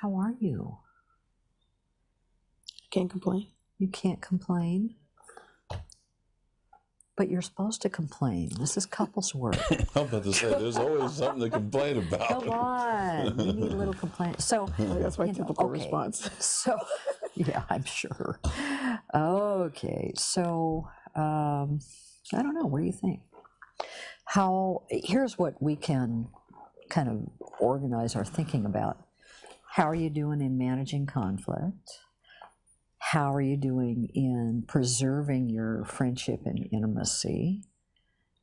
How are you? Can't complain. You can't complain? But you're supposed to complain. This is couples work. I'm about to say, there's always something to complain about. Come on. You need a little complaint. So That's my typical response. So, yeah, I'm sure. Okay. So, I don't know. What do you think? Here's what we can kind of organize our thinking about. How are you doing in managing conflict? How are you doing in preserving your friendship and intimacy?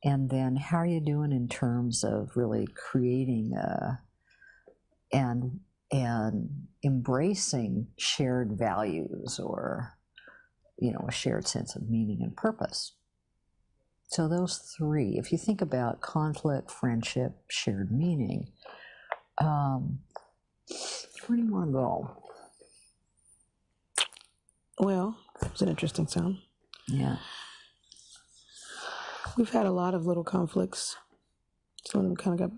And then how are you doing in terms of really creating and embracing shared values, or, a shared sense of meaning and purpose? So those three, if you think about conflict, friendship, shared meaning, where do you want to go? Well, it's an interesting sound. Yeah. We've had a lot of little conflicts. Some of them kind of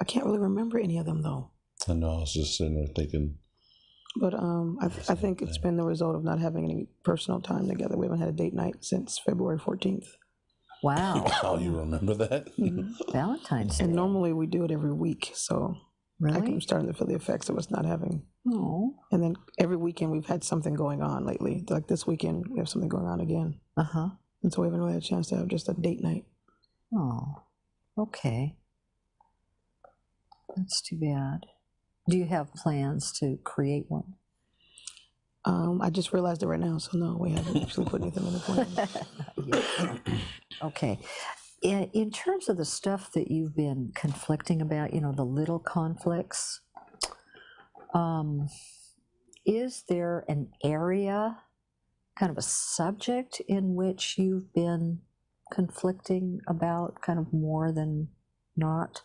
I can't really remember any of them, though. I know, I was just sitting there thinking. But I think it's been the result of not having any personal time together. We haven't had a date night since February 14th. Wow. Oh, you remember that? Mm-hmm. Valentine's Day. And normally we do it every week, so really? I'm starting to feel the effects of us not having. Oh. And then every weekend we've had something going on lately. Like this weekend we have something going on again. Uh-huh. And so we haven't really had a chance to have just a date night. Oh, okay. That's too bad. Do you have plans to create one? I just realized it right now, so no, we haven't actually put anything in the plan. Okay. In terms of the stuff that you've been conflicting about, the little conflicts, is there an area, kind of a subject in which you've been conflicting about kind of more than not,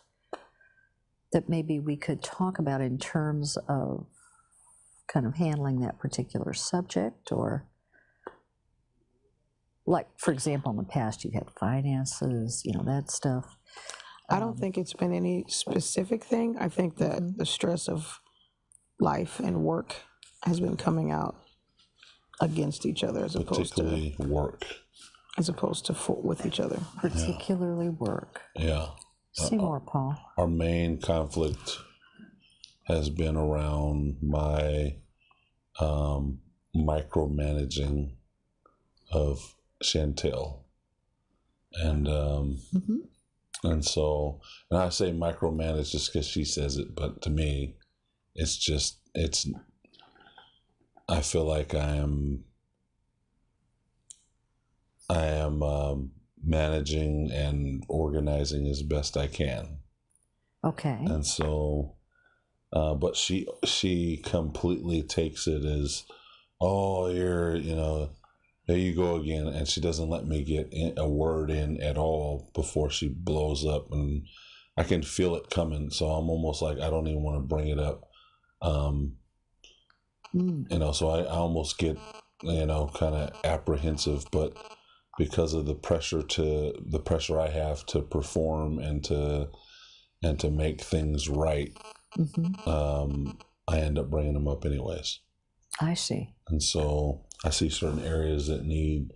that maybe we could talk about in terms of kind of handling that particular subject? Or, like, for example, in the past you've had finances, that stuff. I don't think it's been any specific thing. I think that the stress of life and work has been coming out against each other, as opposed particularly work, as opposed to with each other. Particularly work. Yeah. Say more, Paul. Our main conflict has been around my micromanaging of Chantel, and and so, and I say micromanage just because she says it, but to me, I feel like I am managing and organizing as best I can. Okay. And so, but she completely takes it as, oh, there you go again, and she doesn't let me get a word in at all before she blows up, and I can feel it coming. So I'm almost like I don't even want to bring it up. So I almost get, kind of apprehensive, but because of the pressure I have to perform and to make things right, I end up bringing them up anyways. I see. And so I see certain areas that need,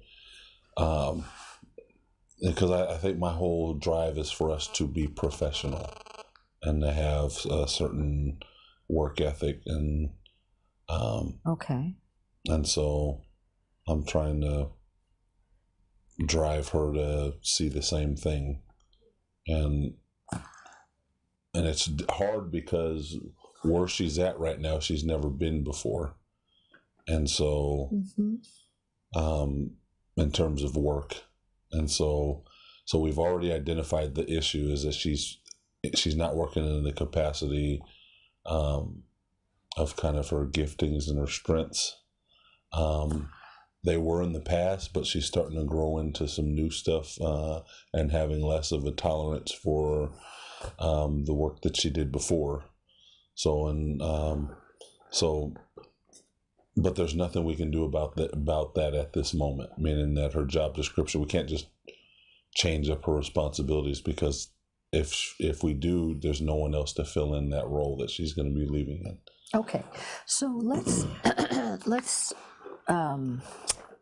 because I think my whole drive is for us to be professional and to have a certain work ethic, and okay. And so I'm trying to drive her to see the same thing, and it's hard because where she's at right now, she's never been before, and so in terms of work, and so we've already identified the issue is that she's not working in the capacity of kind of her giftings and her strengths. They were in the past, but she's starting to grow into some new stuff and having less of a tolerance for the work that she did before. But there's nothing we can do about that at this moment, meaning that her job description, we can't just change up her responsibilities because if we do, there's no one else to fill in that role that she's going to be leaving in. Okay, so let's let's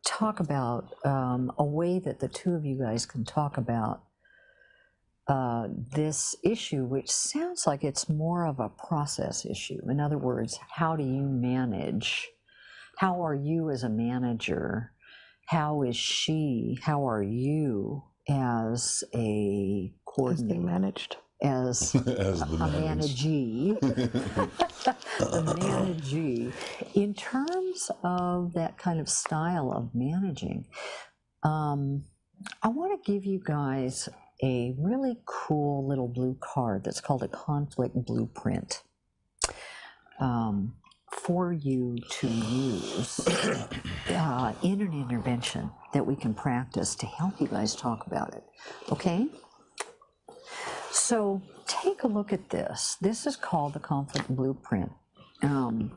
talk about a way that the two of you guys can talk about this issue, which sounds like it's more of a process issue. In other words, how do you manage? How are you as a manager? How is she? How are you as a coordinator? As they managed. As As the a managee, the managee, in terms of that kind of style of managing, I want to give you guys a really cool little blue card that's called a conflict blueprint for you to use in an intervention that we can practice to help you guys talk about it. Okay? So take a look at this. This is called the conflict blueprint. And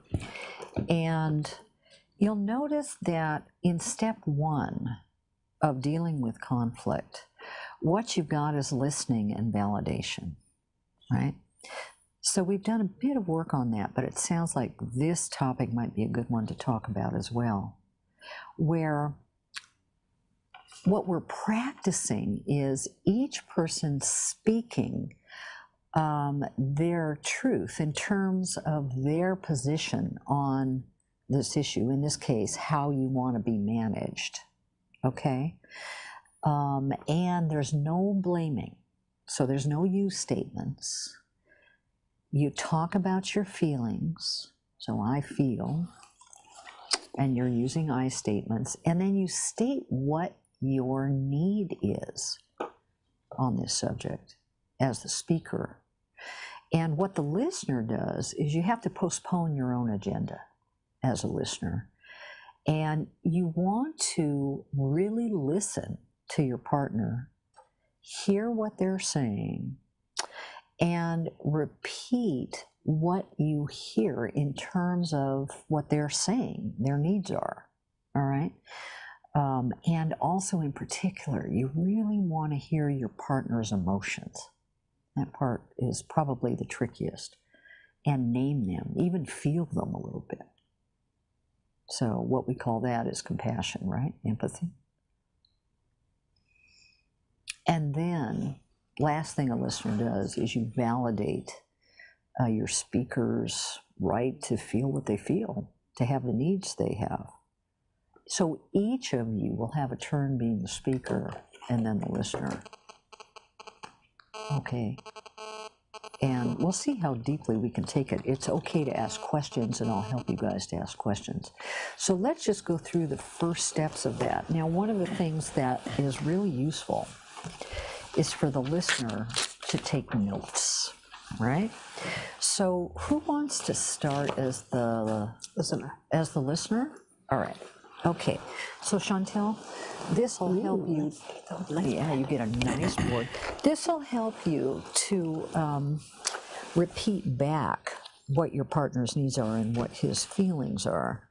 you'll notice that in step 1 of dealing with conflict, what you've got is listening and validation, right? So we've done a bit of work on that, but it sounds like this topic might be a good one to talk about as well, where what we're practicing is each person speaking their truth in terms of their position on this issue, in this case, how you want to be managed, okay? And there's no blaming, so there's no you statements. You talk about your feelings, so I feel, and you're using I statements, and then you state what your need is on this subject as the speaker. And what the listener does is you have to postpone your own agenda as a listener. And you want to really listen to your partner, hear what they're saying, and repeat what you hear in terms of what they're saying their needs are, all right? And also in particular, you really want to hear your partner's emotions. That part is probably the trickiest. And name them, even feel them a little bit. So what we call that is compassion, right? Empathy. And then, last thing a listener does is you validate your speaker's right to feel what they feel, to have the needs they have. So each of you will have a turn being the speaker and then the listener. Okay. And we'll see how deeply we can take it. It's okay to ask questions, and I'll help you guys to ask questions. So let's just go through the first steps of that. Now, one of the things that is really useful is for the listener to take notes, right? So who wants to start as the listener? As the listener? All right. Okay. So Chantel, this will help you. Yeah, you get a nice board. This will help you to repeat back what your partner's needs are and what his feelings are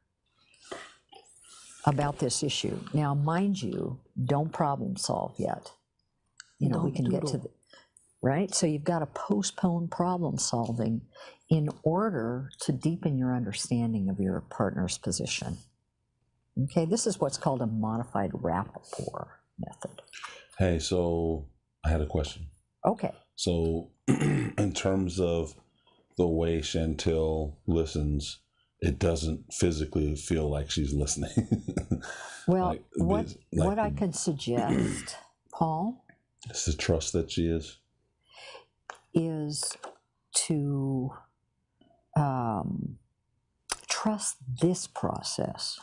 about this issue. Now, mind you, don't problem solve yet. You know, we can get to the, right? So you've got to postpone problem solving in order to deepen your understanding of your partner's position. Okay, this is what's called a modified rapoport method. Hey, so I had a question. Okay. So in terms of the way Chantel listens, it doesn't physically feel like she's listening. Well, what I can suggest, Paul, it's the trust that she is to trust this process.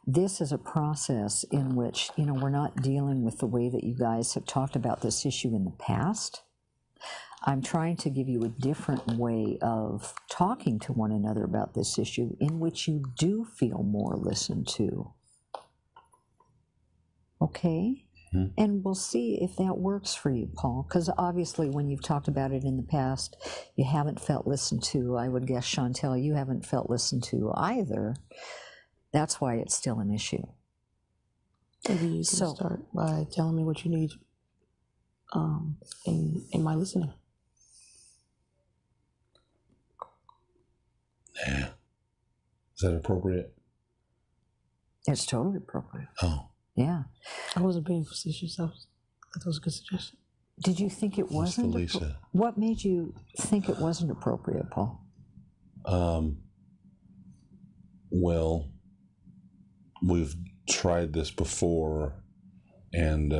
This is a process in which, you know, we're not dealing with the way that you guys have talked about this issue in the past. I'm trying to give you a different way of talking to one another about this issue in which you do feel more listened to. Okay? Mm-hmm. And we'll see if that works for you, Paul, because obviously when you've talked about it in the past, you haven't felt listened to. I would guess, Chantel, you haven't felt listened to either. That's why it's still an issue. Maybe you can start by telling me what you need. in my listening. Yeah. Is that appropriate? It's totally appropriate. Oh. Yeah. I wasn't being facetious. That was a good suggestion. Did you think it wasn't? Felicia. What made you think it wasn't appropriate, Paul? Well, we've tried this before, and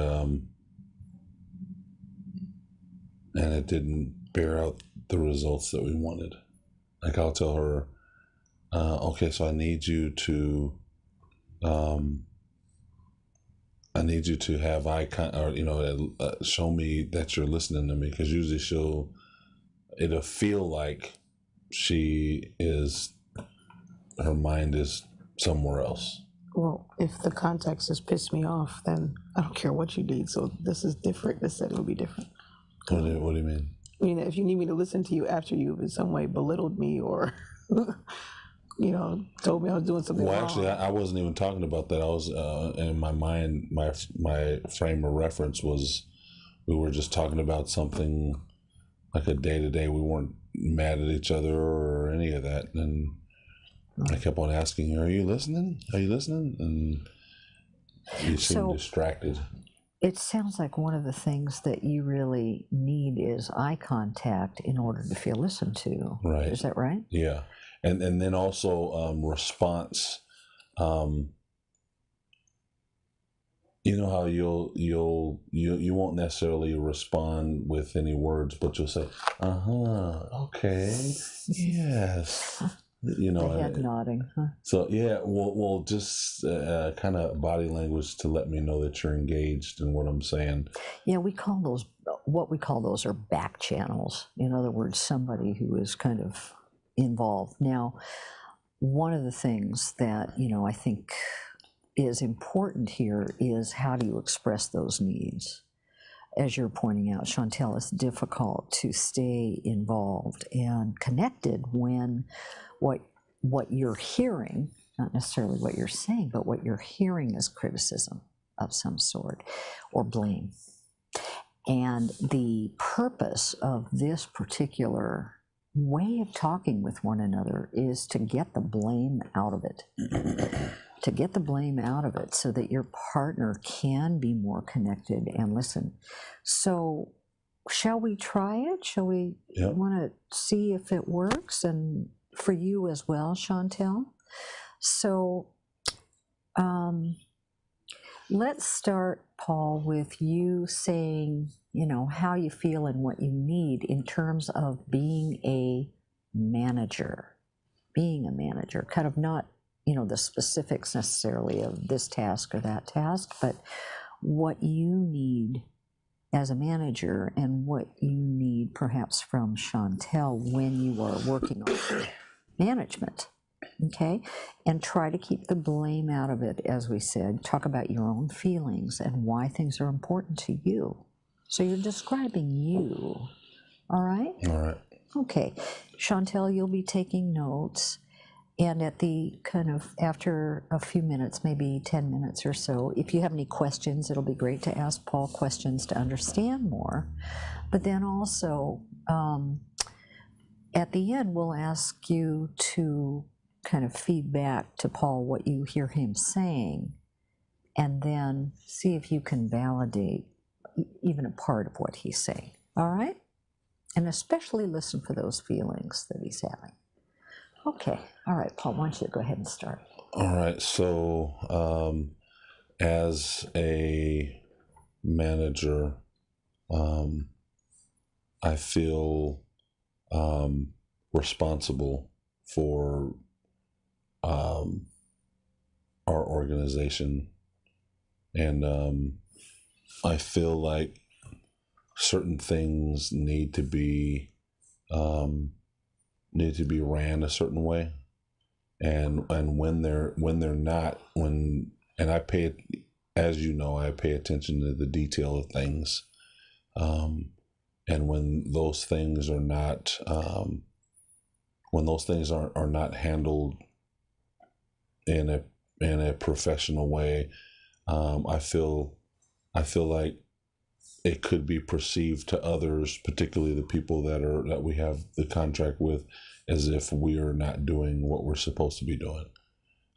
it didn't bear out the results that we wanted. Like, I'll tell her, okay, so I need you to have eye contact, or show me that you're listening to me, because usually it'll feel like her mind is somewhere else. Well, if the context has pissed me off, then I don't care what you need. So this is different. This setting will be different. What do you mean? I mean, if you need me to listen to you after you've in some way belittled me or, told me I was doing something wrong. Well, actually, I wasn't even talking about that. I was, in my mind, my frame of reference was, we were just talking about something like a day-to-day. We weren't mad at each other or any of that. And I kept on asking her, are you listening? Are you listening? And you seemed distracted. It sounds like one of the things that you really need is eye contact in order to feel listened to. Right. Is that right? Yeah. And then also response. You know how you won't necessarily respond with any words, but you'll say, okay, yes. The head nodding. Huh? So yeah, well, just kind of body language to let me know that you're engaged in what I'm saying. Yeah, what we call those are back channels. In other words, somebody who is kind of involved. Now, one of the things that, I think is important here is how do you express those needs? As you're pointing out, Chantel, it's difficult to stay involved and connected when what you're hearing, not necessarily what you're saying, but what you're hearing is criticism of some sort or blame. And the purpose of this particular way of talking with one another is to get the blame out of it. To get the blame out of it so that your partner can be more connected and listen. So shall we try it? Shall we want to see if it works? And for you as well, Chantel? So let's start, Paul, with you saying, how you feel and what you need in terms of being a manager. Being a manager, kind of not, the specifics necessarily of this task or that task, but what you need as a manager and what you need perhaps from Chantel when you are working on management, okay? And try to keep the blame out of it, as we said. Talk about your own feelings and why things are important to you. So you're describing you, all right? All right. Okay. Chantel, you'll be taking notes. And at the after a few minutes, maybe 10 minutes or so, if you have any questions, it'll be great to ask Paul questions to understand more. But then also, at the end, we'll ask you to kind of feed back to Paul what you hear him saying, and then see if you can validate even a part of what he's saying. All right? And especially listen for those feelings that he's having. Okay. All right, Paul, why don't you go ahead and start? All right. So, as a manager, I feel responsible for our organization, and I feel like certain things need to be ran a certain way, and when they're not, and I pay, as you know, I pay attention to the detail of things, and when those things are not are not handled in a professional way, I feel like it could be perceived to others, particularly the people that we have the contract with, as if we are not doing what we're supposed to be doing.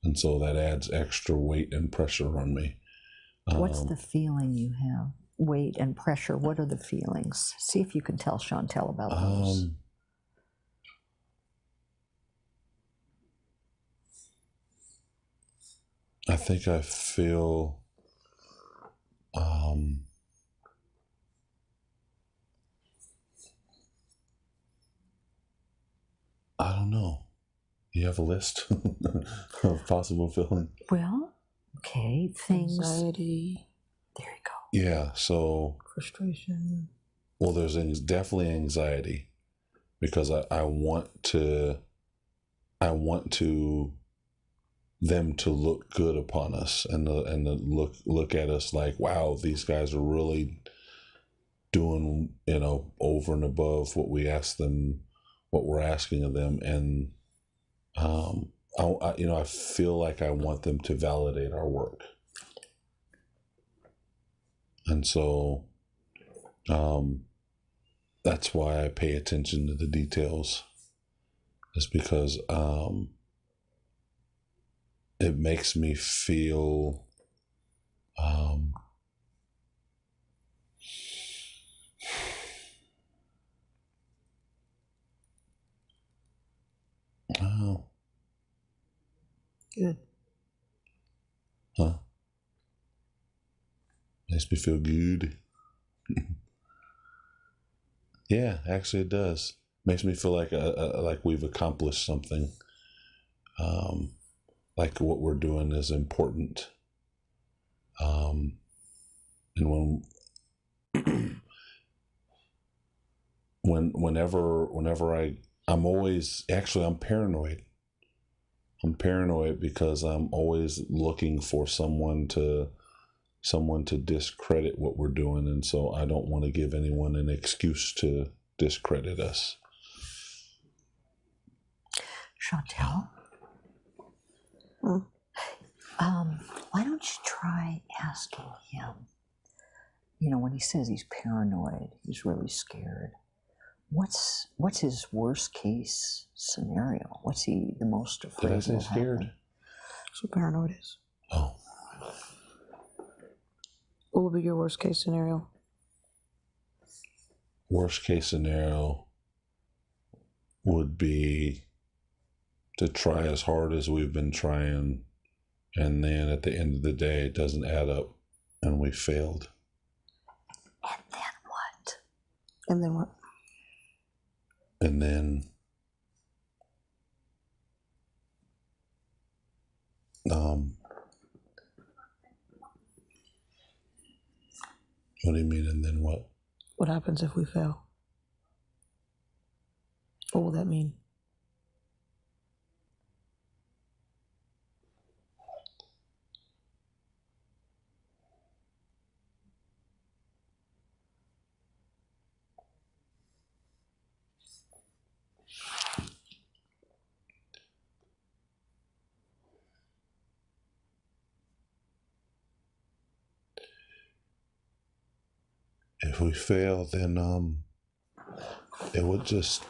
And so that adds extra weight and pressure on me. What's the feeling you have? Weight and pressure, what are the feelings? See if you can tell Chantel about those. I think I feel I don't know. You have a list of possible feelings? Well, okay, things. Anxiety. There you go. Yeah, so. Frustration. Well, there's definitely anxiety because I want them to look good upon us and to look at us like, wow, these guys are really doing, over and above what we ask them, what we're asking of them. And, I feel like I want them to validate our work. And so, that's why I pay attention to the details. Is because, it makes me feel, oh, Good. huh? Makes me feel good. Yeah, actually, it does. Makes me feel like we've accomplished something. Like what we're doing is important. And whenever I'm paranoid. I'm paranoid because I'm always looking for someone to discredit what we're doing, and so I don't want to give anyone an excuse to discredit us. Chantel, why don't you try asking him, when he says he's paranoid, he's really scared, what's his worst case scenario? What's he the most afraid Did I say will scared? happen? That's what paranoid is. Oh. What would be your worst case scenario? Worst case scenario would be to try as hard as we've been trying, and then at the end of the day, it doesn't add up, and we failed. And then what? And then what? And then, what do you mean, and then what? What happens if we fail? What will that mean? If we fail, then it would just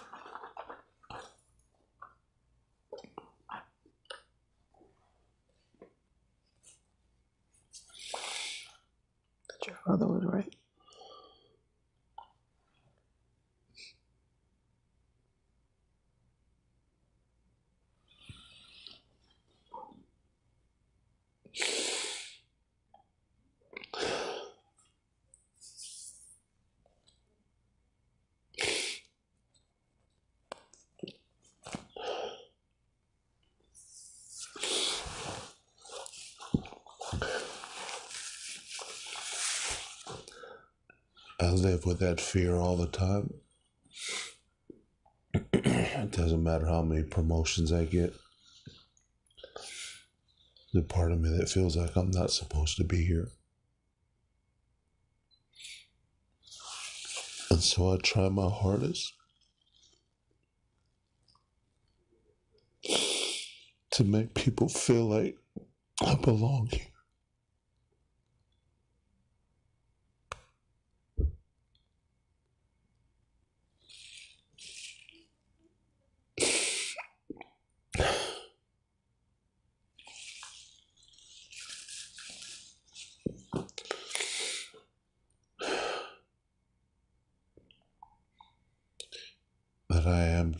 That your father was right. I live with that fear all the time. It doesn't matter how many promotions I get. The part of me that feels like I'm not supposed to be here. And so I try my hardest to make people feel like I belong here.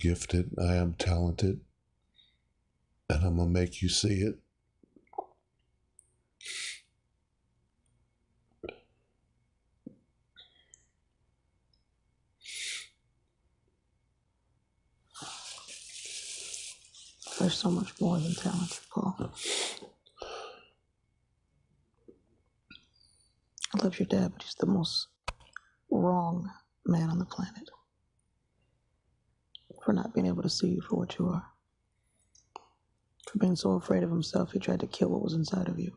gifted, I am talented, and I'm going to make you see it. There's so much more than talented, Paul. I love your dad, but he's the most wrong man on the planet for not being able to see you for what you are. For being so afraid of himself, he tried to kill what was inside of you.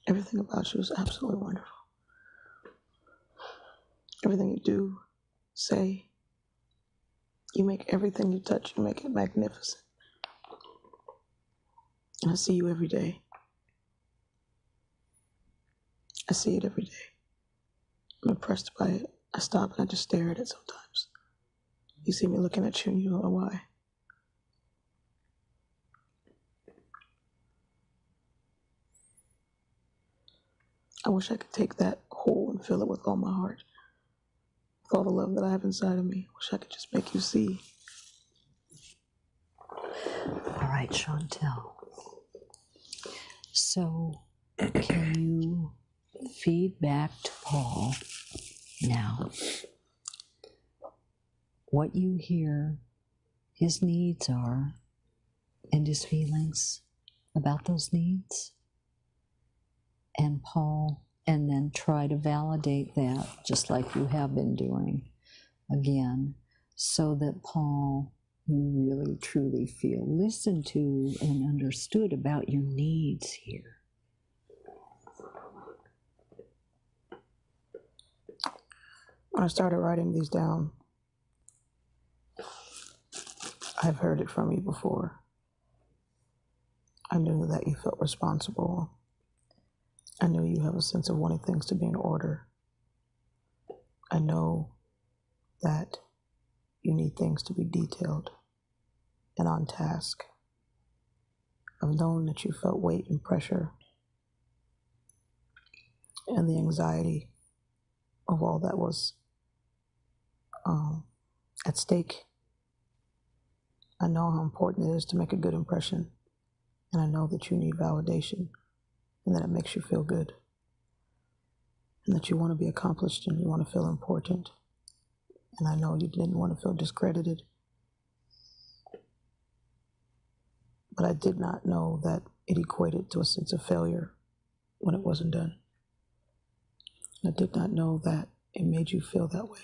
Everything about you is absolutely wonderful. Everything you do, say, you make everything you touch, you make it magnificent. And I see you every day. I see it every day. I'm impressed by it. I stop and I just stare at it sometimes. You see me looking at you and you don't know why. I wish I could take that hole and fill it with all my heart. With all the love that I have inside of me. I wish I could just make you see. All right, Chantel. So, can you feed back to Paul now what you hear his needs are and his feelings about those needs? And Paul, and then try to validate that just like you have been doing again, so that Paul, you really truly feel listened to and understood about your needs here. When I started writing these down, I've heard it from you before. I knew that you felt responsible. I knew you have a sense of wanting things to be in order. I know that you need things to be detailed and on task. I've known that you felt weight and pressure and the anxiety of all that was at stake. I know how important it is to make a good impression, and I know that you need validation and that it makes you feel good, and that you want to be accomplished and you want to feel important. And I know you didn't want to feel discredited, but I did not know that it equated to a sense of failure when it wasn't done. And I did not know that it made you feel that way.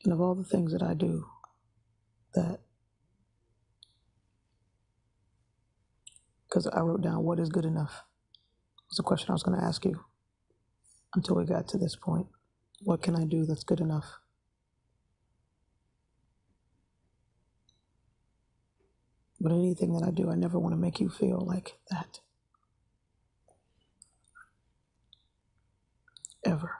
And of all the things that I do, that, because I wrote down what is good enough, was a question I was going to ask you until we got to this point. What can I do that's good enough? But anything that I do, I never want to make you feel like that. Ever.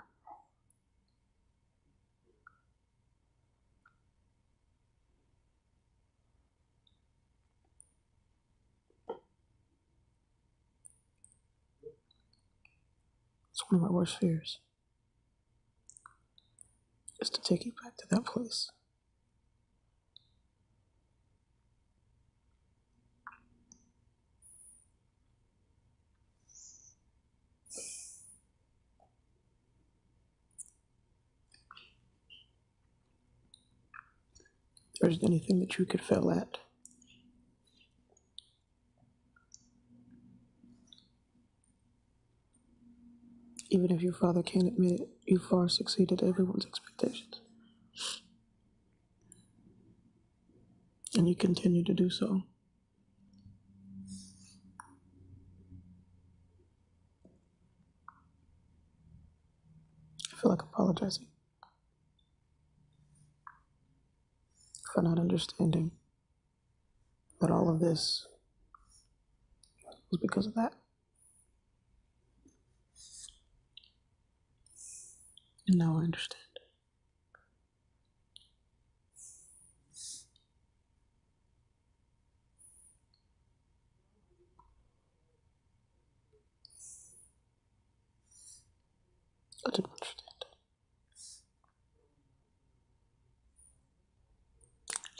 It's one of my worst fears. Is to take you back to that place. If there's anything that you could fail at, even if your father can't admit it, you far succeeded everyone's expectations. And you continue to do so. I feel like apologizing for not understanding that all of this was because of that. And now I understand. I didn't understand.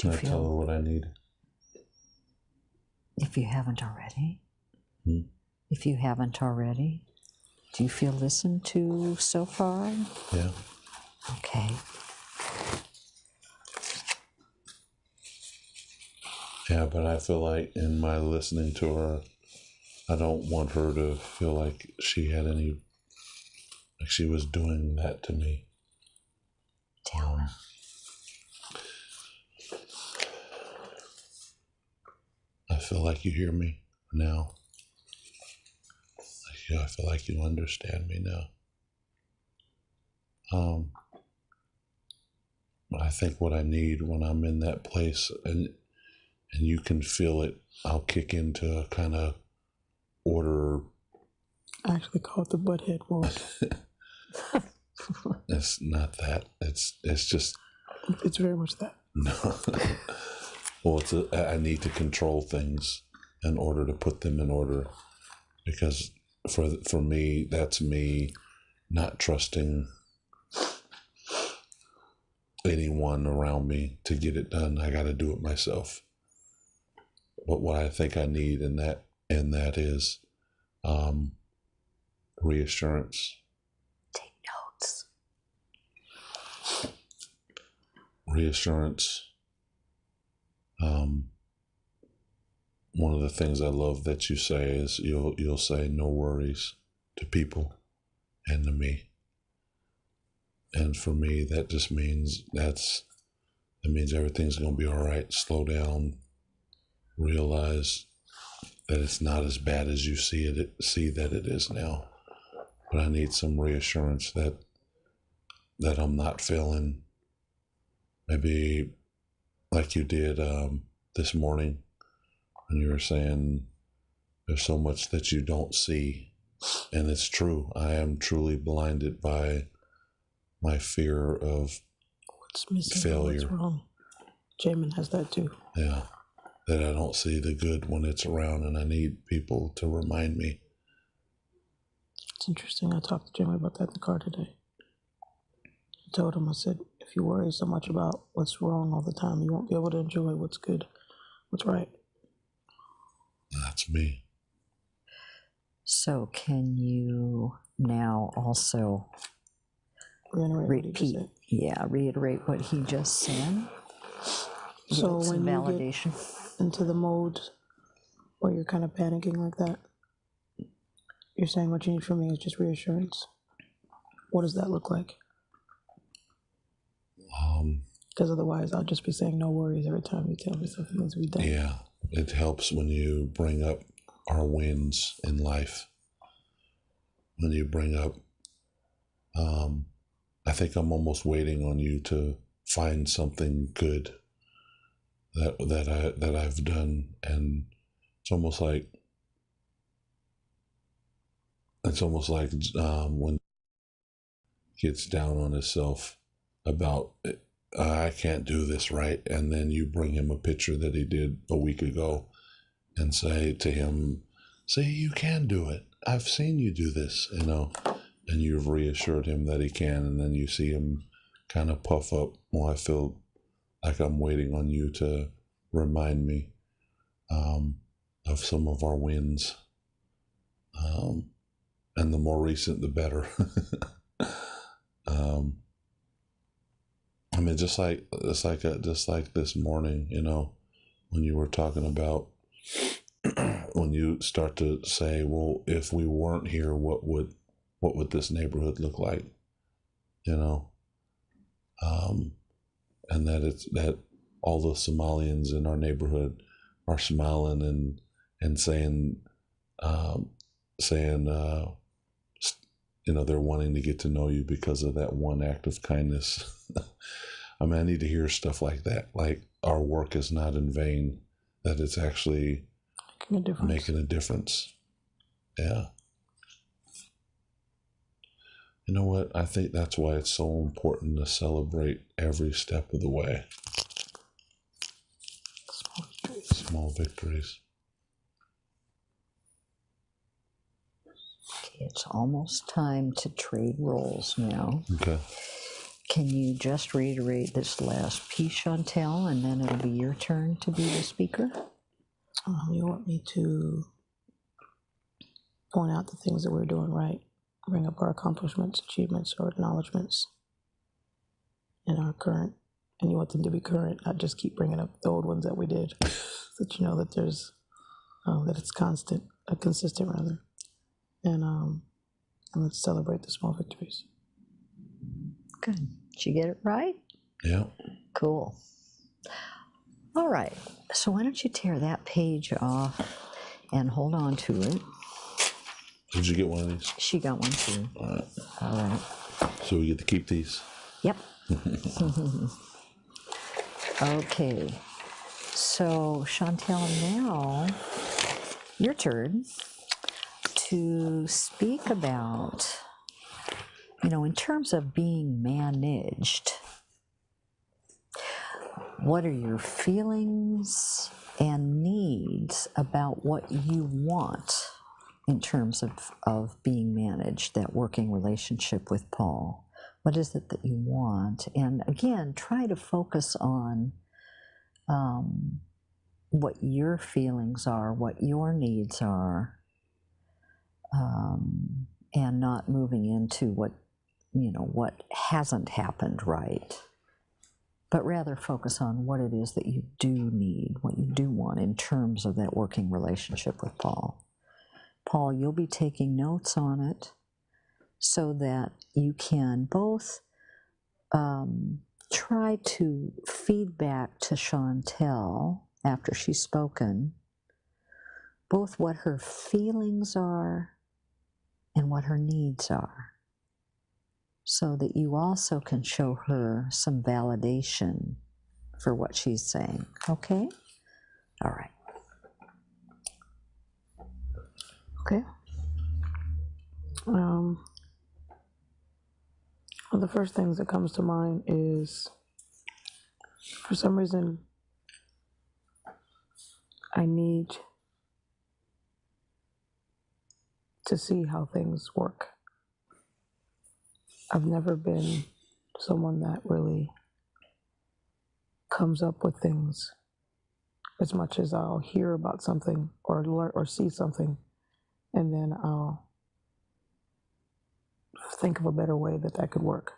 Can I tell her what I need? If you haven't already. Hmm? If you haven't already. Do you feel listened to so far? Yeah. Okay. Yeah, but I feel like in my listening to her, I don't want her to feel like she had any, like she was doing that to me. Tell her. I feel like you hear me now. I feel like you understand me now. I think what I need when I'm in that place and you can feel it, I'll kick into a kind of order. I actually call it the butthead mode. It's not that. It's just It's very much that. no. Well, I need to control things in order to put them in order, because for me, that's me not trusting anyone around me to get it done. I got to do it myself. But what I think I need in that is reassurance. Take notes. Reassurance. One of the things I love that you say is you'll say no worries to people and to me. And for me, that just means that means everything's gonna be all right. Slow down. Realize that it's not as bad as you see that it is now. But I need some reassurance that I'm not failing. Maybe like you did this morning when you were saying there's so much that you don't see. And it's true. I am truly blinded by my fear of What's missing? failure. What's wrong? Jamin has that too. Yeah. That I don't see the good when it's around, and I need people to remind me. It's interesting. I talked to Jimmy about that in the car today. I told him, I said, if you worry so much about what's wrong all the time, you won't be able to enjoy what's good, what's right. That's me. So can you now also repeat? Yeah, reiterate what he just said. So Get when some you validation. get into the mode where you're kind of panicking like that, you're saying what you need from me is just reassurance. What does that look like? Because otherwise, I'll just be saying no worries every time you tell me something needs to be done. Yeah, it helps when you bring up our wins in life. When you bring up, I think I'm almost waiting on you to find something good that I've done, and it's almost like when he gets down on himself about I can't do this right, and then you bring him a picture that he did a week ago and say to him, see, you can do it. I've seen you do this, and you've reassured him that he can, and then you see him kind of puff up. Well, I feel like I'm waiting on you to remind me of some of our wins. And the more recent, the better. I mean, just like this morning, when you were talking about when you start to say, well, if we weren't here, what would this neighborhood look like? And that all the Somalians in our neighborhood are smiling and saying they're wanting to get to know you because of that one act of kindness. I mean, I need to hear stuff like that. Like our work is not in vain, that it's actually making a difference. Yeah. You know what? I think that's why it's so important to celebrate every step of the way. Small victories. Okay, it's almost time to trade roles now. Okay. Can you just reiterate this last piece, Chantel, and then it'll be your turn to be the speaker? You want me to point out the things that we're doing right, bring up our accomplishments, achievements, or acknowledgments in our current, and you want them to be current, not just keep bringing up the old ones that we did, so that you know that there's, that it's consistent rather, and let's celebrate the small victories. Good. Did you get it right? Yeah. Cool. All right. So why don't you tear that page off and hold on to it? Did you get one of these? She got one too. All right. All right. So we get to keep these? Yep. Okay. So Chantel, now your turn to speak about, in terms of being managed, what are your feelings and needs about what you want in terms of being managed, that working relationship with Paul? What is it that you want? And again, try to focus on what your feelings are, what your needs are, and not moving into what hasn't happened right, but rather focus on what it is that you do need, what you do want in terms of that working relationship with Paul. Paul, you'll be taking notes on it so that you can both try to feed back to Chantel after she's spoken, both what her feelings are and what her needs are, so that you also can show her some validation for what she's saying. Okay? All right. Okay. One of the first things that comes to mind is, for some reason, I need to see how things work. I've never been someone that really comes up with things as much as I'll hear about something or learn or see something, and then I'll think of a better way that could work,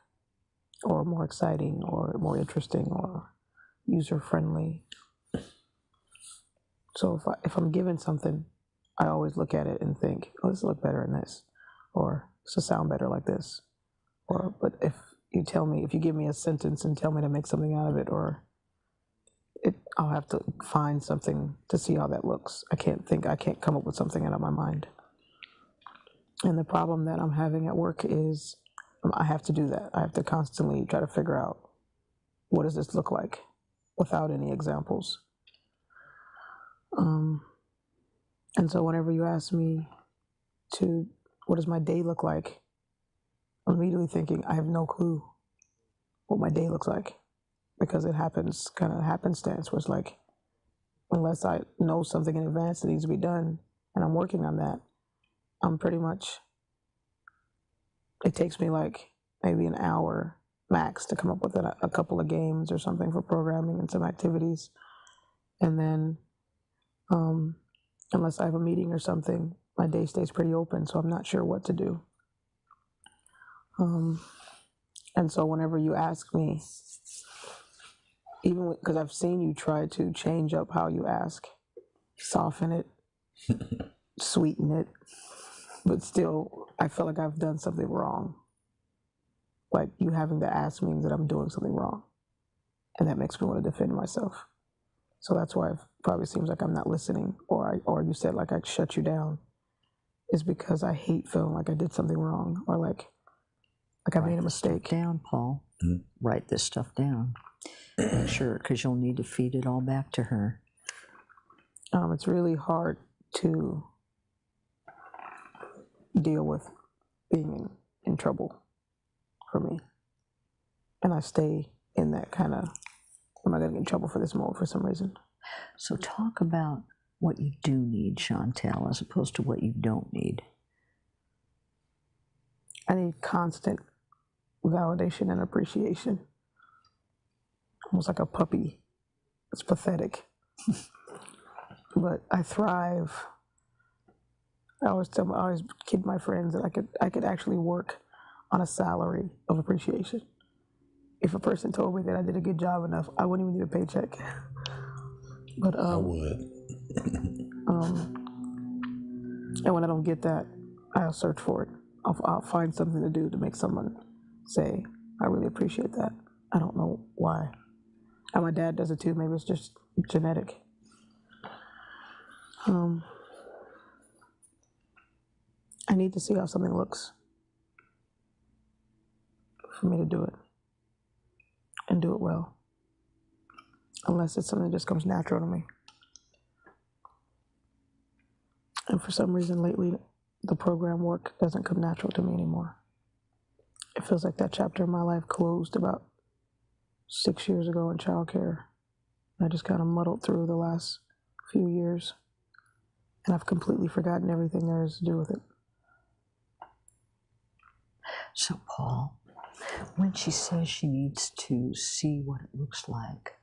or more exciting, or more interesting, or user-friendly. So if I'm given something, I always look at it and think, oh, this will look better in this, or this will sound better like this. But if you give me a sentence and tell me to make something out of it, I'll have to find something to see how that looks. I can't come up with something out of my mind. And the problem that I'm having at work is I have to do that. I have to constantly try to figure out, what does this look like without any examples? And so whenever you ask me what does my day look like, I'm immediately thinking, I have no clue what my day looks like, because it happens kind of happenstance, where it's like, unless I know something in advance that needs to be done and I'm working on that, it takes me like maybe an hour max to come up with a couple of games or something for programming and some activities. And then, unless I have a meeting or something, my day stays pretty open, so I'm not sure what to do. And so whenever you ask me, even because I've seen you try to change up how you ask, soften it, sweeten it, but still, I feel like I've done something wrong. Like, you having to ask means that I'm doing something wrong, and that makes me want to defend myself. So that's why it probably seems like I'm not listening, or you said like I shut you down, is because I hate feeling like I did something wrong, or like I made a mistake. Write this stuff down, Paul. Mm-hmm. Write this stuff down. Make sure, because you'll need to feed it all back to her. It's really hard to deal with being in trouble for me, and I stay in that kind of, am I going to get in trouble for this mode for some reason? So talk about what you do need, Chantel, as opposed to what you don't need. I need constant validation and appreciation. Almost like a puppy. It's pathetic. But I thrive. I always kid my friends that I could actually work on a salary of appreciation. If a person told me that I did a good job enough, I wouldn't even need a paycheck. But I would. And when I don't get that, I'll search for it. I'll find something to do to make someone say, I really appreciate that. I don't know why. And my dad does it too. Maybe it's just genetic. I need to see how something looks for me to do it and do it well. Unless it's something that just comes natural to me. And for some reason lately, the program work doesn't come natural to me anymore. It feels like that chapter of my life closed about 6 years ago in childcare. I just kind of muddled through the last few years. And I've completely forgotten everything there is to do with it. So, Paul, when she says she needs to see what it looks like,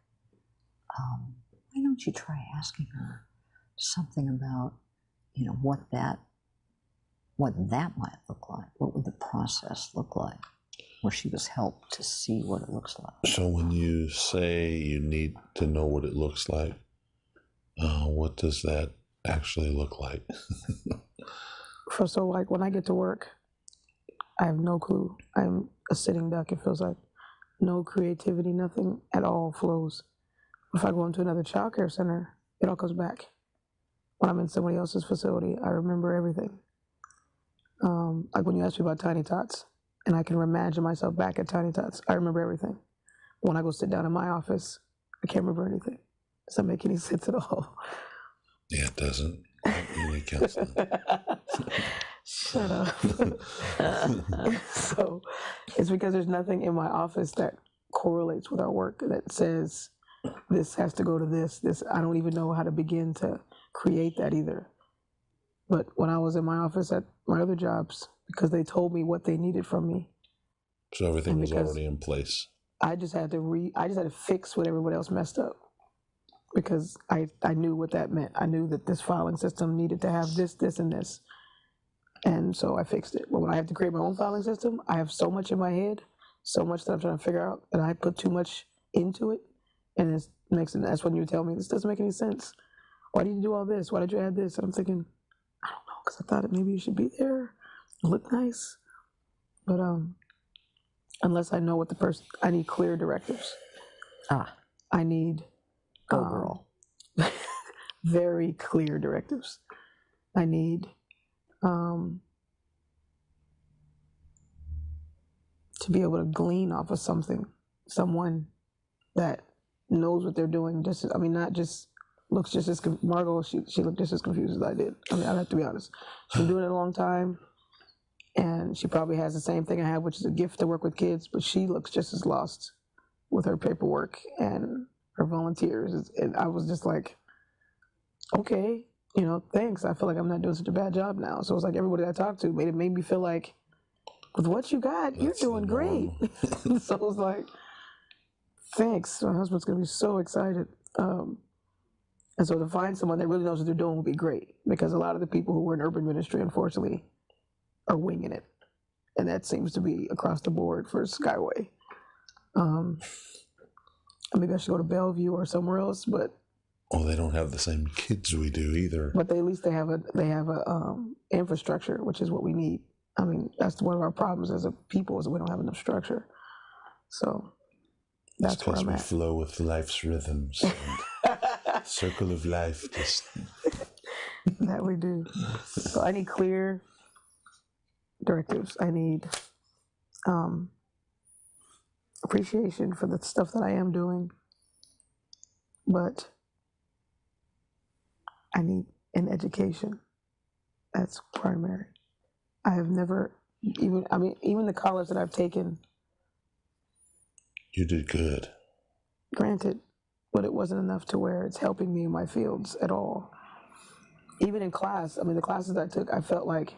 why don't you try asking her something about, what that might look like? What would the process look like where she was helped to see what it looks like? So when you say you need to know what it looks like, what does that actually look like? So like when I get to work, I have no clue. I'm a sitting duck, it feels like. No creativity, nothing at all flows. If I go into another childcare center, it all comes back. When I'm in somebody else's facility, I remember everything. Like when you asked me about Tiny Tots, and I can imagine myself back at Tiny Tots, I remember everything. When I go sit down in my office, I can't remember anything. Does that make any sense at all? Yeah, it doesn't. You need counseling. Shut up. So it's because there's nothing in my office that correlates with our work that says this has to go to this. I don't even know how to begin to create that either. But when I was in my office at my other jobs, because they told me what they needed from me. So everything was already in place. I just had to fix what everybody else messed up. Because I knew what that meant. I knew that this filing system needed to have this, and this. And so I fixed it. But when I have to create my own filing system, I have so much in my head, so much that I'm trying to figure out, that I put too much into it. And that's when you tell me, this doesn't make any sense. Why did you do all this? Why did you add this? And I'm thinking, I don't know, because I thought maybe you should be there, look nice. But unless I know what I need clear directives. I need Go girl. Very clear directives. I need to be able to glean off of someone that knows what they're doing. Not just looks just as Margot. She looked just as confused as I did. I have to be honest. She's been doing it a long time, and she probably has the same thing I have, which is a gift to work with kids. But she looks just as lost with her paperwork and her volunteers. And I was just like, okay, thanks. I feel like I'm not doing such a bad job now. So it's like everybody I talked to made me feel like, with what you got, you're doing great. So it was like, thanks. My husband's gonna be so excited. And so to find someone that really knows what they're doing would be great, because a lot of the people who were in urban ministry, unfortunately, are winging it. And that seems to be across the board for Skyway. Maybe I should go to Bellevue or somewhere else, but they don't have the same kids we do either. But at least they have a infrastructure, which is what we need. That's one of our problems as a people, is that we don't have enough structure. So that's where I'm at. We flow with life's rhythms. And circle of life. That we do. So I need clear directives. I need appreciation for the stuff that I am doing. But I need an education. That's primary. I have never even the college that I've taken. You did good. Granted, but it wasn't enough to where it's helping me in my fields at all. Even in class, the classes I took, I felt like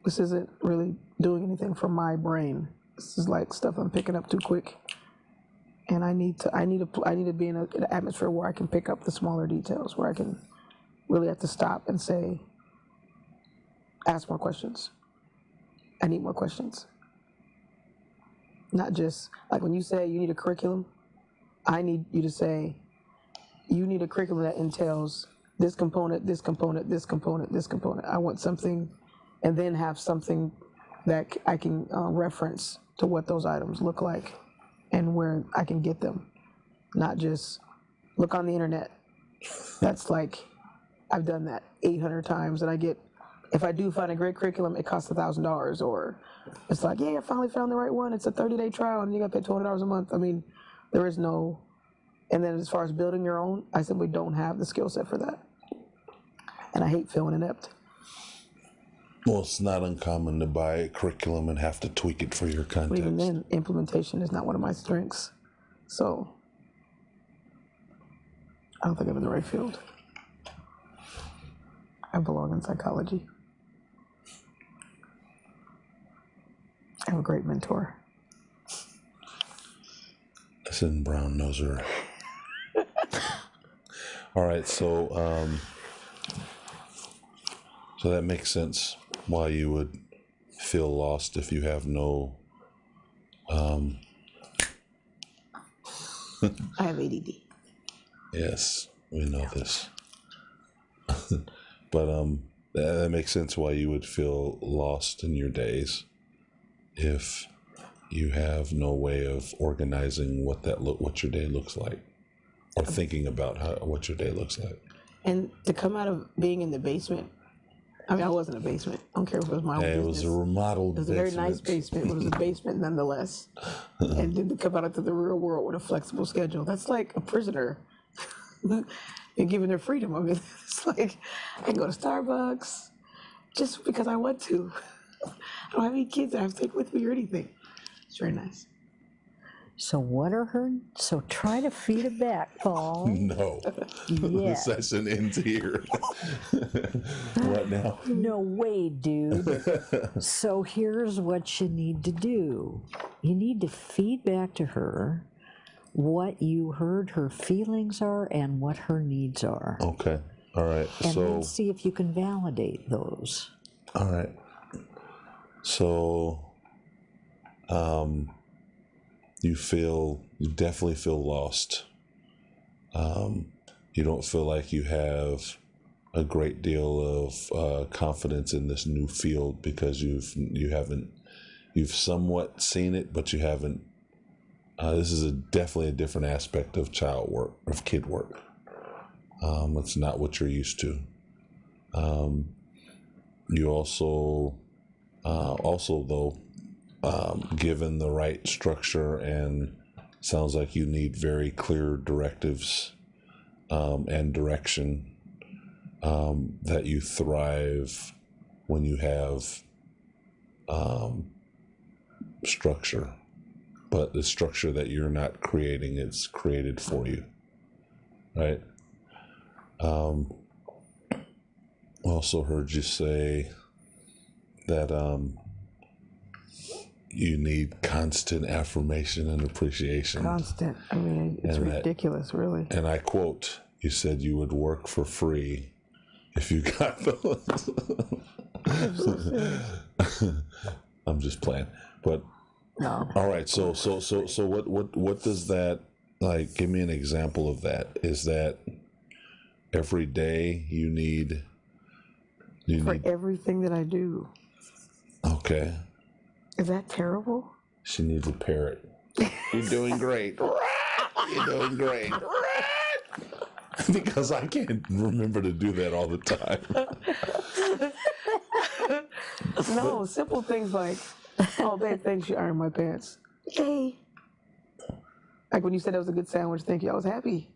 this isn't really doing anything for my brain. This is like stuff I'm picking up too quick, and I need to be in an atmosphere where I can pick up the smaller details, where I can really have to stop and say, ask more questions. I need more questions. Not just like when you say you need a curriculum, I need you to say, you need a curriculum that entails this component, this component, this component, this component. I want something, and then have something that I can reference to what those items look like and where I can get them. Not just look on the internet. That's like, I've done that 800 times, and I get, if I do find a great curriculum, it costs $1,000, or it's like, yeah, I finally found the right one. It's a 30-day trial, and you got to pay $200 a month. I mean, there is no. And then as far as building your own, I simply don't have the skill set for that, and I hate feeling inept. Well, it's not uncommon to buy a curriculum and have to tweak it for your context. But even then, implementation is not one of my strengths, so I don't think I'm in the right field. I belong in psychology. I have a great mentor. Listen, brown noser. All right, so that makes sense why you would feel lost if you have no. I have ADD. Yes, we know this. But that makes sense why you would feel lost in your days if you have no way of organizing what your day looks like, or thinking about what your day looks like. And to come out of being in the basement, I mean, I was in a basement. I don't care if it was my own business. It was a remodeled basement. It was a very nice basement, but it was a basement nonetheless. And then to come out into the real world with a flexible schedule, that's like a prisoner and giving their freedom. I mean, it's like, I can go to Starbucks just because I want to. I don't have any kids I have to take with me or anything. It's very nice. So try to feed it back, Paul. No. The session ends here. What now? No way, dude. So here's what you need to do. You need to feed back to her what you heard her feelings are and what her needs are. Okay. All right. And then see if you can validate those. All right. So, you definitely feel lost. You don't feel like you have a great deal of confidence in this new field because you've somewhat seen it, but you haven't. This is definitely a different aspect of child work, of kid work. It's not what you're used to. You also though, given the right structure, and sounds like you need very clear directives and direction, that you thrive when you have structure, but the structure that you're not creating, it's created for you, right? Also heard you say that you need constant affirmation and appreciation. Constant. I mean, it's ridiculous, really. And I quote, you said you would work for free if you got those. I'm so serious. I'm just playing. But no. All right, so what does that, like, give me an example of that. Is that every day you need everything that I do. Okay. Is that terrible? She needs a parrot. You're doing great. You're doing great. Because I can't remember to do that all the time. No, simple things like, oh, babe, thanks, you ironed my pants. Yay. Like when you said that was a good sandwich, thank you, I was happy.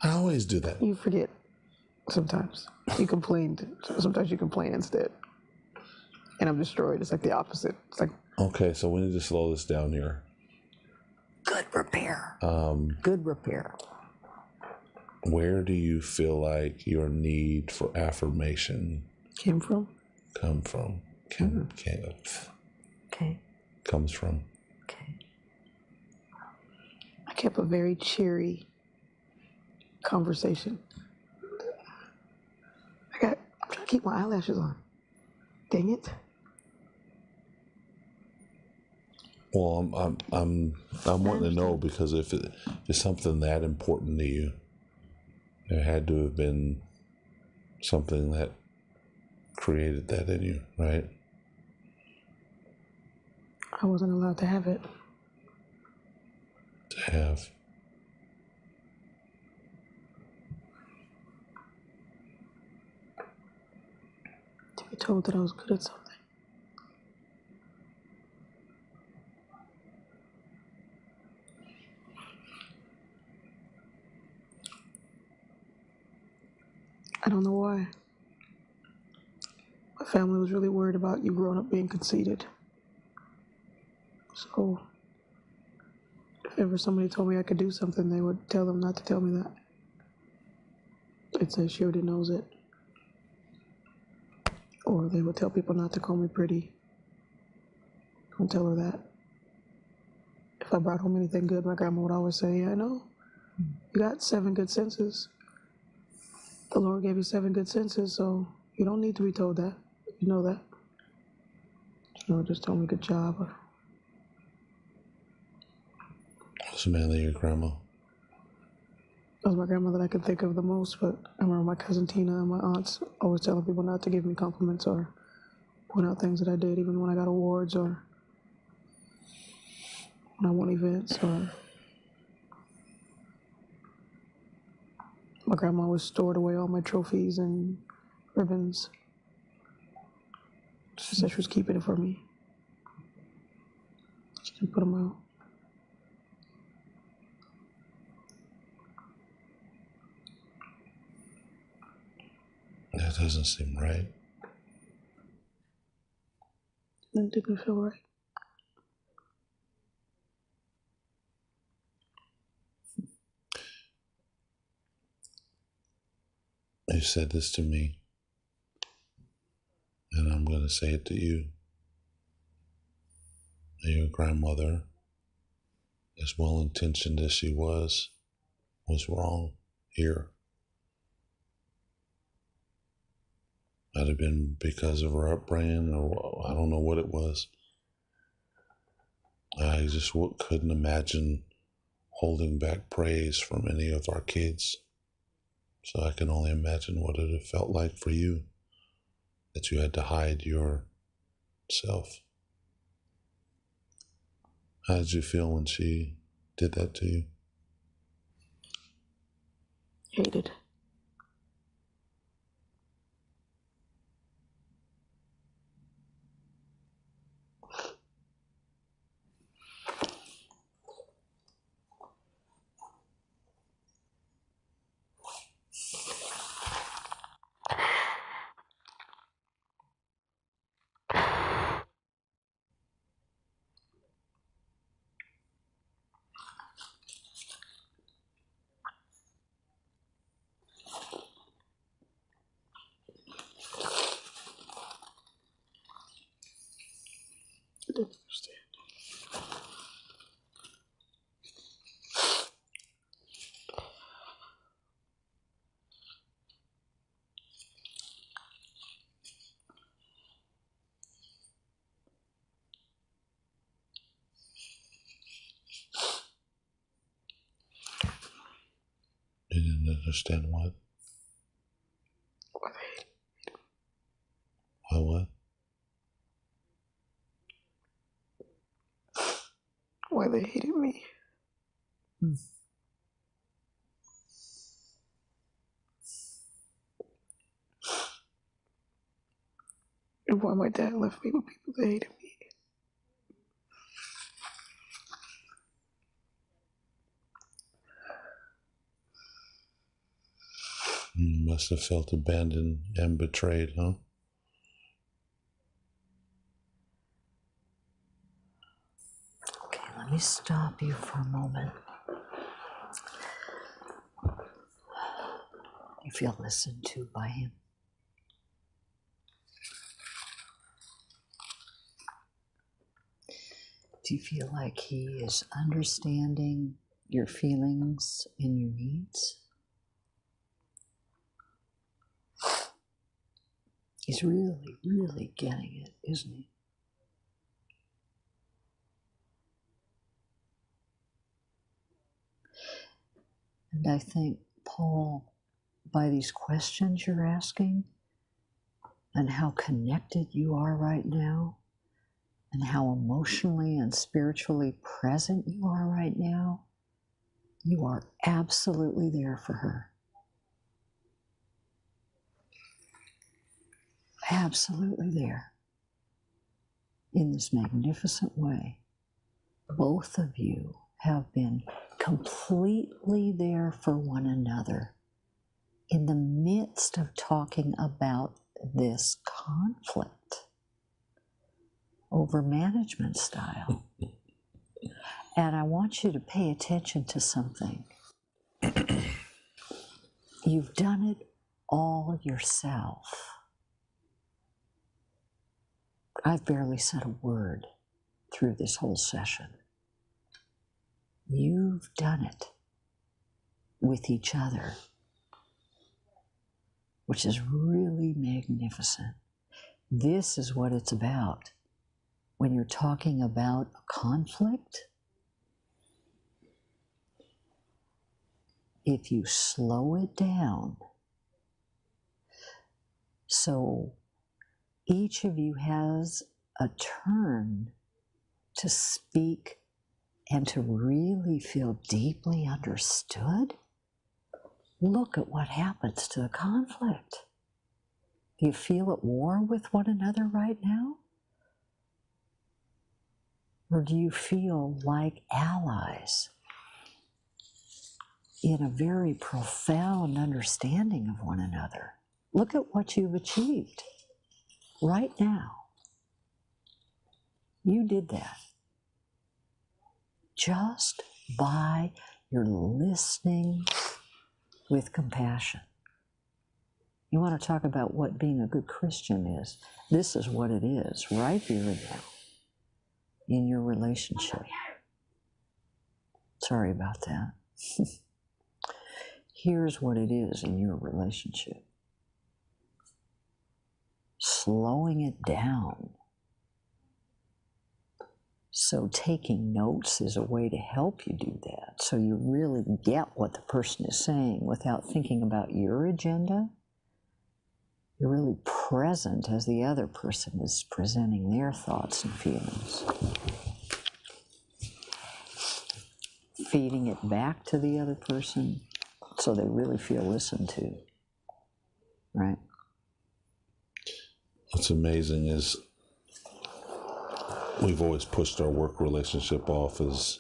I always do that. You forget sometimes. You complained. Sometimes you complain instead. And I'm destroyed. It's like the opposite. It's like, okay, so we need to slow this down here. Good repair. Good repair. Where do you feel like your need for affirmation come from? Can Okay. comes from. Okay. I kept a very cheery conversation. I'm trying to keep my eyelashes on. Dang it. Well, I'm wanting to know because if it's something that important to you, there had to have been something that created that in you, right? I wasn't allowed to have it. To have. To be told that I was good at something. I don't know why. My family was really worried about you growing up being conceited. So, if ever somebody told me I could do something, they would tell them not to tell me that. They'd say she already knows it. Or they would tell people not to call me pretty. Don't tell her that. If I brought home anything good, my grandma would always say, yeah, I know. You got 7 good senses. The Lord gave you 7 good senses, so you don't need to be told that. You know that. She never just told me good job. What's the man that your grandma? That was my grandma that I could think of the most, but I remember my cousin Tina and my aunts always telling people not to give me compliments or point out things that I did, even when I got awards or when I won events. Or my grandma always stored away all my trophies and ribbons. She said she was keeping it for me. She didn't put them out. That doesn't seem right. It didn't feel right. You said this to me, and I'm going to say it to you. Your grandmother, as well-intentioned as she was wrong here. Might have been because of her upbringing, or I don't know what it was. I just couldn't imagine holding back praise from any of our kids. So I can only imagine what it had felt like for you, that you had to hide yourself. How did you feel when she did that to you? Hated. I didn't understand. You didn't understand what? Why what? Why they hated me. And why my dad left me with people that hated me. You must have felt abandoned and betrayed, huh? Okay, let me stop you for a moment. You feel listened to by him. Do you feel like he is understanding your feelings and your needs? He's really, really getting it, isn't he? And I think, Paul, by these questions you're asking, and how connected you are right now, and how emotionally and spiritually present you are right now, you are absolutely there for her. Absolutely there. In this magnificent way. Both of you have been completely there for one another in the midst of talking about this conflict over management style. And I want you to pay attention to something. You've done it all yourself. I've barely said a word through this whole session. You've done it with each other, which is really magnificent. This is what it's about. When you're talking about a conflict, if you slow it down, so each of you has a turn to speak and to really feel deeply understood, look at what happens to the conflict. Do you feel at war with one another right now? Or do you feel like allies in a very profound understanding of one another? Look at what you've achieved right now. You did that just by your listening with compassion. You want to talk about what being a good Christian is? This is what it is, right here and now, in your relationship. Sorry about that. Here's what it is in your relationship. Slowing it down. So taking notes is a way to help you do that. So you really get what the person is saying without thinking about your agenda. You're really present as the other person is presenting their thoughts and feelings. Feeding it back to the other person so they really feel listened to, right? What's amazing is we've always pushed our work relationship off as,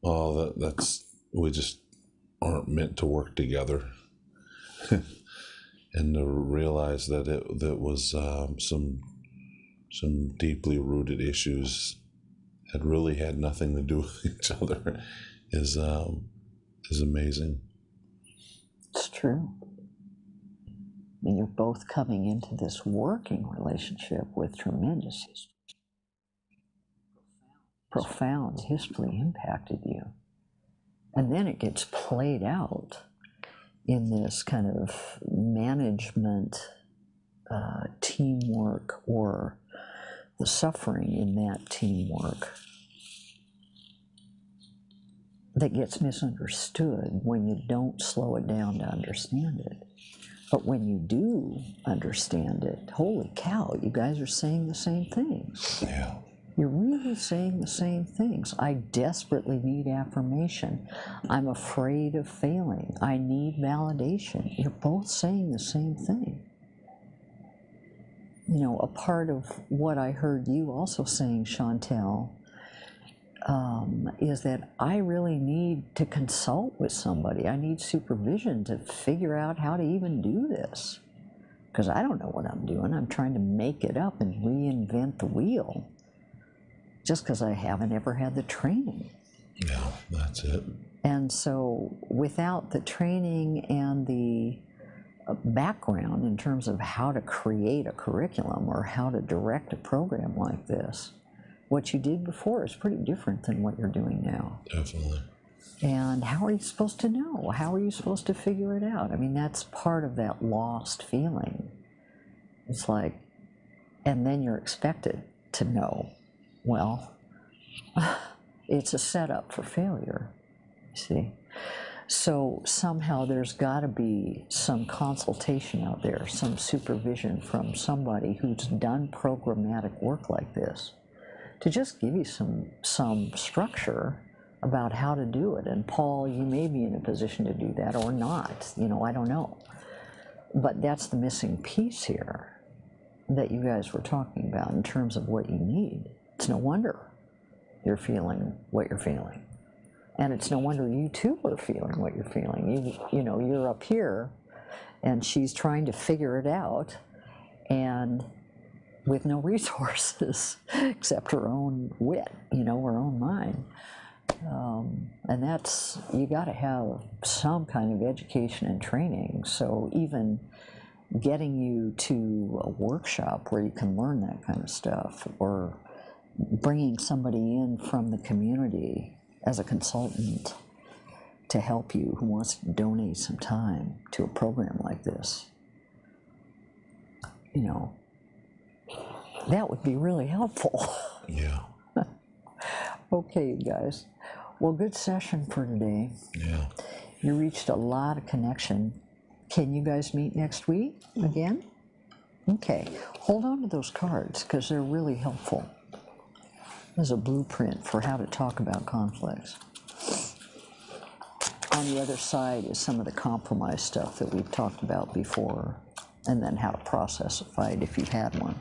oh, we just aren't meant to work together. And to realize that that was some deeply rooted issues that really had nothing to do with each other is amazing. It's true. And you're both coming into this working relationship with tremendous history. Profound history impacted you. And then it gets played out in this kind of management, teamwork, or the suffering in that teamwork that gets misunderstood when you don't slow it down to understand it. But when you do understand it, holy cow, you guys are saying the same things. Yeah. You're really saying the same things. I desperately need affirmation. I'm afraid of failing. I need validation. You're both saying the same thing. You know, a part of what I heard you also saying, Chantel, is that I really need to consult with somebody. I need supervision to figure out how to even do this. Because I don't know what I'm doing. I'm trying to make it up and reinvent the wheel. Just because I haven't ever had the training. Yeah, that's it. And so without the training and the background in terms of how to create a curriculum or how to direct a program like this, what you did before is pretty different than what you're doing now. Definitely. And how are you supposed to know? How are you supposed to figure it out? I mean, that's part of that lost feeling. It's like, and then you're expected to know. Well, it's a setup for failure, you see. So somehow there's got to be some consultation out there, some supervision from somebody who's done programmatic work like this, to just give you some structure about how to do it. And Paul, you may be in a position to do that or not, you know, I don't know. But that's the missing piece here that you guys were talking about in terms of what you need. It's no wonder you're feeling what you're feeling. And it's no wonder you too are feeling what you're feeling. You know, you're up here and she's trying to figure it out, and with no resources except her own wit, you know, her own mind. And that's, you got to have some kind of education and training. So even getting you to a workshop where you can learn that kind of stuff, or bringing somebody in from the community as a consultant to help you who wants to donate some time to a program like this, you know, that would be really helpful. Yeah. Okay, you guys. Well, good session for today. Yeah. You reached a lot of connection. Can you guys meet next week again? Okay. Hold on to those cards because they're really helpful. There's a blueprint for how to talk about conflicts. On the other side is some of the compromise stuff that we've talked about before, and then how to process a fight if you've had one.